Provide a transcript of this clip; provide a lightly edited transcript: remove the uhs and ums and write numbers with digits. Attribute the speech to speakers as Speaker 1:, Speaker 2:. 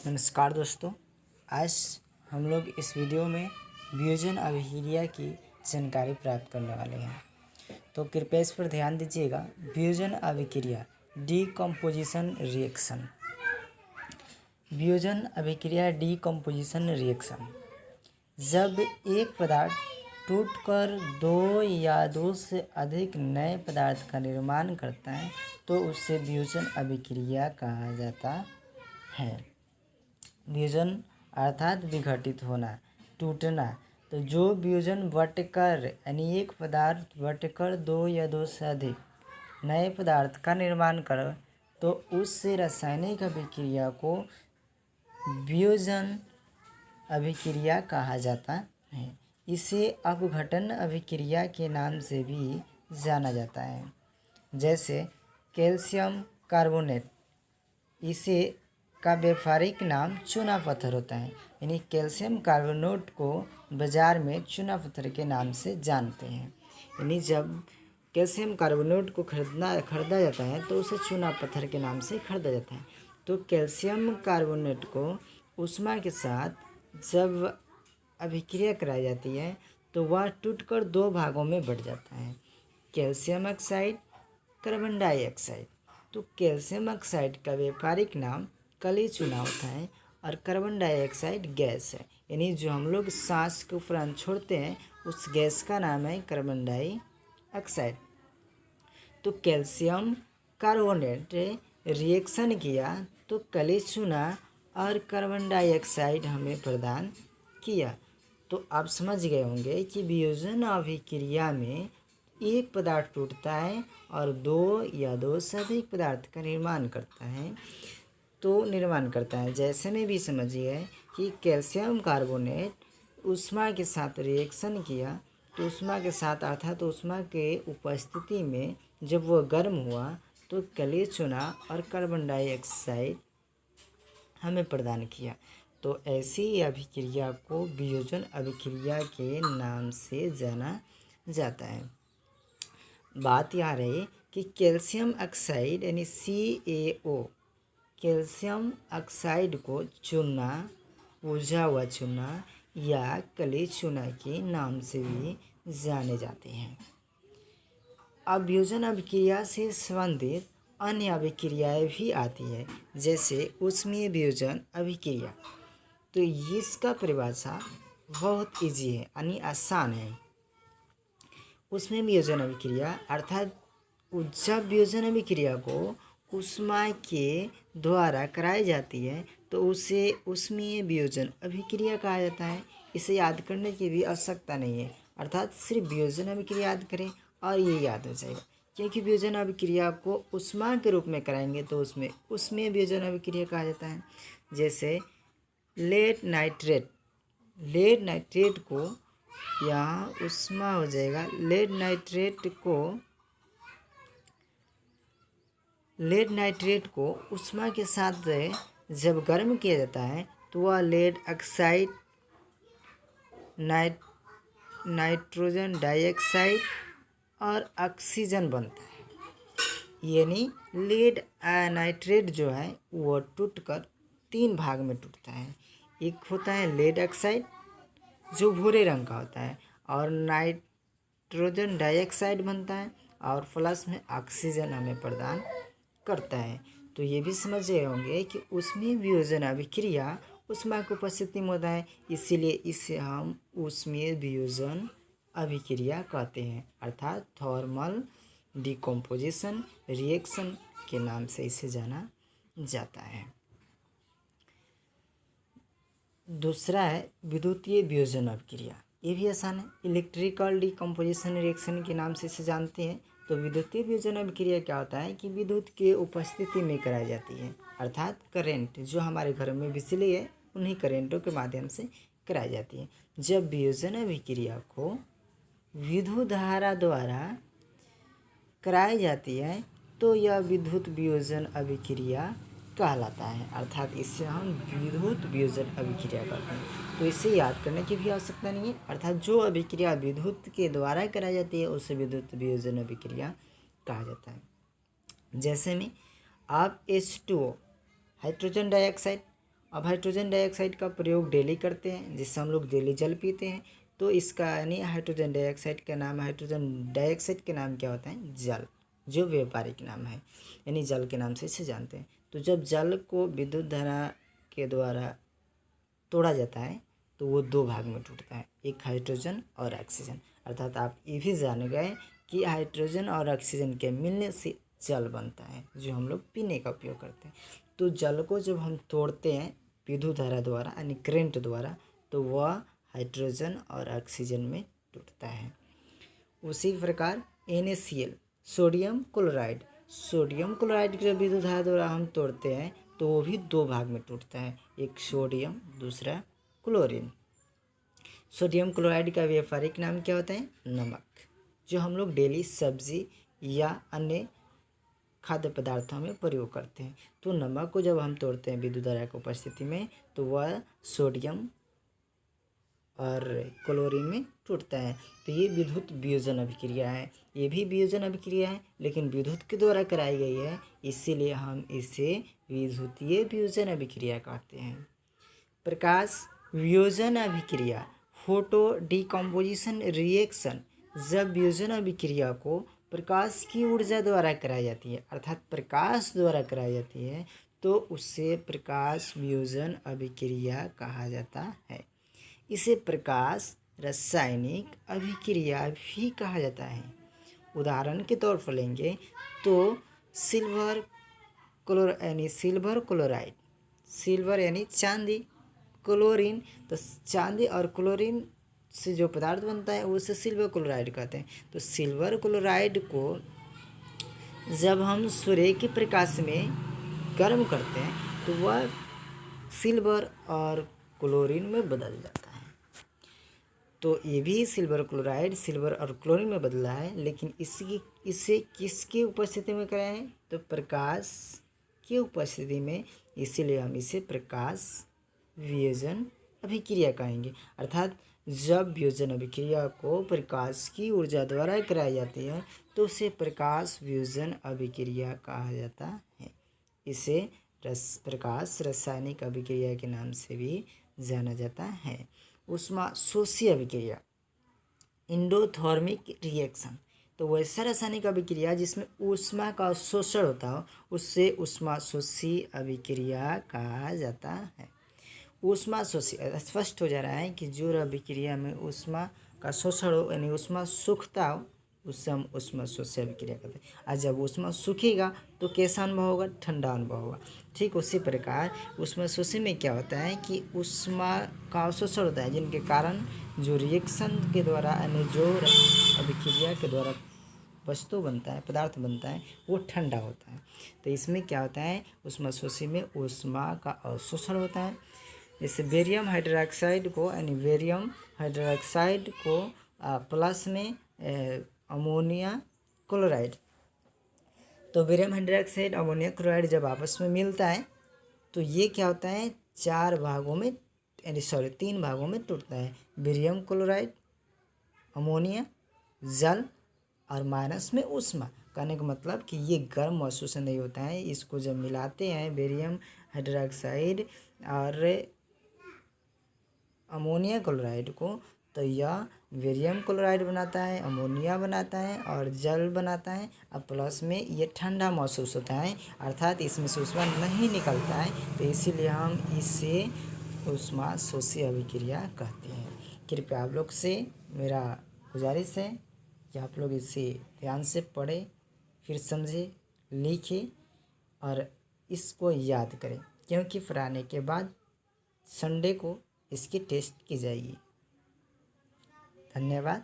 Speaker 1: नमस्कार दोस्तों, आज हम लोग इस वीडियो में वियोजन अभिक्रिया की जानकारी प्राप्त करने वाले हैं। तो कृपया इस पर ध्यान दीजिएगा। वियोजन अभिक्रिया डीकम्पोजिशन रिएक्शन। वियोजन अभिक्रिया डीकम्पोजिशन रिएक्शन जब एक पदार्थ टूटकर दो या दो से अधिक नए पदार्थ का निर्माण करता है तो उसे वियोजन अभिक्रिया कहा जाता है। वियोजन अर्थात विघटित होना, टूटना। तो जो वियोजन बटकर यानी एक पदार्थ बटकर दो या दो से अधिक नए पदार्थ का निर्माण करे तो उस रासायनिक अभिक्रिया को वियोजन अभिक्रिया कहा जाता है। इसे अपघटन अभिक्रिया के नाम से भी जाना जाता है। जैसे कैल्शियम कार्बोनेट, इसे का व्यापारिक नाम चूना पत्थर होता है। यानी कैल्शियम कार्बोनेट को बाज़ार में चूना पत्थर के नाम से जानते हैं। यानी जब कैल्शियम कार्बोनेट को खरीदा जाता है तो उसे चूना पत्थर के नाम से खरीदा जाता है। तो कैल्शियम कार्बोनेट को ऊष्मा के साथ जब अभिक्रिया कराई जाती है तो वह टूटकर दो भागों में बट जाता है, कैल्शियम ऑक्साइड, कार्बन डाइऑक्साइड। तो कैल्शियम ऑक्साइड का व्यापारिक नाम कली चूना होता है और कार्बन डाइऑक्साइड गैस है। यानी जो हम लोग सांस के उपरांत छोड़ते हैं उस गैस का नाम है कार्बन डाइऑक्साइड। तो कैल्शियम कार्बोनेट रिएक्शन किया तो कली चूना और कार्बन डाइऑक्साइड हमें प्रदान किया। तो आप समझ गए होंगे कि वियोजन अभिक्रिया में एक पदार्थ टूटता है और दो या दो से अधिक पदार्थ का निर्माण करता है। जैसे में भी समझिए कि कैल्शियम कार्बोनेट ऊष्मा के साथ रिएक्शन किया तो ऊष्मा के साथ अर्थात ऊष्मा के उपस्थिति में जब वह गर्म हुआ तो कली चूना और कार्बन डाइऑक्साइड हमें प्रदान किया। तो ऐसी अभिक्रिया को वियोजन अभिक्रिया के नाम से जाना जाता है। बात यह रही कि कैल्शियम ऑक्साइड यानी CaO, कैल्शियम ऑक्साइड को चूना, बुझा हुआ चूना या कली चूना के नाम से भी जाने जाते हैं। अब वियोजन अभिक्रिया से संबंधित अन्य अभिक्रियाएं भी आती है, जैसे ऊष्मीय वियोजन अभिक्रिया। तो इसका परिभाषा बहुत इजी है यानी आसान है। ऊष्मीय वियोजन अभिक्रिया अर्थात जब वियोजन अभिक्रिया को ऊष्मा के द्वारा कराई जाती है तो उसे ऊष्मीय वियोजन अभिक्रिया कहा जाता है। इसे याद करने की भी आवश्यकता नहीं है, अर्थात सिर्फ वियोजन अभिक्रिया याद करें और ये याद हो जाएगा। क्योंकि वियोजन अभिक्रिया को ऊष्मा के रूप में कराएंगे तो उसमें ऊष्मीय वियोजन अभिक्रिया कहा जाता है। जैसे लेड नाइट्रेट को यहाँ ऊष्मा हो जाएगा। लेड नाइट्रेट को ऊष्मा के साथ जब गर्म किया जाता है तो वह लेड ऑक्साइड, नाइट्रोजन डाइऑक्साइड और ऑक्सीजन बनता है। यानी लेड नाइट्रेट जो है वो टूटकर तीन भाग में टूटता है। एक होता है लेड ऑक्साइड जो भूरे रंग का होता है और नाइट्रोजन डाइऑक्साइड बनता है और प्लस में ऑक्सीजन हमें प्रदान करता है। तो ये भी समझ गए होंगे कि ऊष्मीय वियोजन अभिक्रिया ऊष्मा की उपस्थिति में होता है, इसीलिए इसे हम ऊष्मीय वियोजन अभिक्रिया कहते हैं, अर्थात थर्मल डिकम्पोजिशन रिएक्शन के नाम से इसे जाना जाता है। दूसरा है विद्युतीय वियोजन अभिक्रिया। ये भी आसान है, इलेक्ट्रिकल डिकम्पोजिशन रिएक्शन के नाम से इसे जानते हैं। तो विद्युतीय वियोजन अभिक्रिया क्या होता है कि विद्युत के उपस्थिति में कराई जाती है, अर्थात करंट जो हमारे घर में बिजली है उन्हीं करंटों के माध्यम से कराई जाती है। जब वियोजन अभिक्रिया को विद्युत धारा द्वारा कराई जाती है तो यह विद्युत वियोजन अभिक्रिया कहलाता है, अर्थात इससे हम विद्युत वियोजन अभिक्रिया करते हैं। तो इसे याद करने की भी आवश्यकता नहीं है, अर्थात जो अभिक्रिया विद्युत के द्वारा कराई जाती है उसे विद्युत वियोजन अभिक्रिया कहा जाता है। जैसे में आप H2O हाइड्रोजन डाइऑक्साइड अब हाइड्रोजन डाइऑक्साइड का प्रयोग डेली करते हैं, जिससे हम लोग डेली जल पीते हैं। तो इसका यानी हाइड्रोजन डाइऑक्साइड का नाम, हाइड्रोजन डाइऑक्साइड के नाम क्या होता है? जल, जो व्यापारिक नाम है, यानी जल के नाम से इसे जानते हैं। तो जब जल को विद्युत धारा के द्वारा तोड़ा जाता है तो वो दो भाग में टूटता है, एक हाइड्रोजन और ऑक्सीजन। अर्थात आप ये भी जान गए कि हाइड्रोजन और ऑक्सीजन के मिलने से जल बनता है, जो हम लोग पीने का उपयोग करते हैं। तो जल को जब हम तोड़ते हैं विद्युत धारा द्वारा यानी करंट द्वारा, तो वह हाइड्रोजन और ऑक्सीजन में टूटता है। उसी प्रकार NaCl, sodium chloride, sodium chloride के जब विद्युत धारा द्वारा हम तोड़ते हैं तो वो भी दो भाग में टूटता है, एक सोडियम, दूसरा क्लोरीन। सोडियम क्लोराइड का व्यापारिक नाम क्या होता है? नमक, जो हम लोग डेली सब्जी या अन्य खाद्य पदार्थों में प्रयोग करते हैं। तो नमक को जब हम तोड़ते हैं विद्युत धारा की उपस्थिति में तो वह सोडियम और क्लोरीन में टूटता है। तो ये विद्युत वियोजन अभिक्रिया है, ये भी वियोजन अभिक्रिया है लेकिन विद्युत के द्वारा कराई गई है, इसीलिए हम इसे विद्युतीय वियोजन अभिक्रिया कहते हैं। प्रकाश वियोजन अभिक्रिया, फोटो डिकम्पोजिशन रिएक्शन, जब वियोजन अभिक्रिया को प्रकाश की ऊर्जा द्वारा कराई जाती है, अर्थात प्रकाश द्वारा कराई जाती है, तो उससे प्रकाश वियोजन अभिक्रिया कहा जाता है। इसे प्रकाश रासायनिक अभिक्रिया भी कहा जाता है। उदाहरण के तौर पर लेंगे तो सिल्वर क्लोराइड, सिल्वर यानी चांदी, क्लोरीन, तो चांदी और क्लोरीन से जो पदार्थ बनता है उसे सिल्वर क्लोराइड कहते हैं। तो सिल्वर क्लोराइड को जब हम सूर्य के प्रकाश में गर्म करते हैं तो वह सिल्वर और क्लोरीन में बदल जाता है। तो ये भी सिल्वर क्लोराइड सिल्वर और क्लोरीन में बदला है, लेकिन इसे किसकी उपस्थिति में कराए हैं? तो प्रकाश की उपस्थिति में, इसीलिए हम इसे प्रकाश वियोजन अभिक्रिया कहेंगे। अर्थात जब वियोजन अभिक्रिया को प्रकाश की ऊर्जा द्वारा कराई जाती है तो उसे प्रकाश वियोजन अभिक्रिया कहा जाता है। इसे प्रकाश रासायनिक अभिक्रिया के नाम से भी जाना जाता है। ऊष्मा शोषी अभिक्रिया, एंडोथर्मिक रिएक्शन, तो वैसा रासायनिक अभिक्रिया जिसमें ऊष्मा का शोषण होता हो उससे ऊष्मा शोषी अभिक्रिया कहा जाता है। ऊष्मा शोषी, स्पष्ट हो जा रहा है कि जो अभिक्रिया में ऊष्मा का शोषण हो यानी ऊष्मा सूखता हो उससे हम ऊष्मा शोषी अभिक्रिया करते हैं। और जब ऊष्मा सूखेगा तो कैसा अनुभव होगा? ठंडा अनुभव होगा। ठीक उसी प्रकार ऊष्मा शोषी में क्या होता है कि ऊष्मा का अवशोषण होता है, जिनके कारण जो रिएक्शन के द्वारा यानी जो अभिक्रिया के द्वारा वस्तु बनता है, पदार्थ बनता है, वो ठंडा होता है। तो इसमें क्या होता है? ऊष्मा शोषी में ऊष्मा का अवशोषण होता है। जैसे बेरियम हाइड्रोक्साइड को यानी बेरियम हाइड्रोक्साइड को प्लस में अमोनिया क्लोराइड, तो बेरियम हाइड्रोक्साइड अमोनिया क्लोराइड जब आपस में मिलता है तो ये क्या होता है? तीन भागों में टूटता है। बेरियम क्लोराइड, अमोनिया, जल और माइनस में ऊष्मा। कहने का मतलब कि ये गर्म महसूस नहीं होता है। इसको जब मिलाते हैं बेरियम हाइड्रोक्साइड और अमोनिया क्लोराइड को, तो यह बेरियम क्लोराइड बनाता है, अमोनिया बनाता है और जल बनाता है। अब प्लस में ये ठंडा महसूस होता है, अर्थात इसमें से ऊष्मा नहीं निकलता है, तो इसीलिए हम इसे ऊष्मा शोषी अभिक्रिया कहते हैं। कृपया आप लोग से मेरा गुजारिश है कि आप लोग इसे ध्यान से पढ़ें, फिर समझें, लिखें और इसको याद करें, क्योंकि पढ़ाने के बाद संडे को इसकी टेस्ट की जाएगी। धन्यवाद।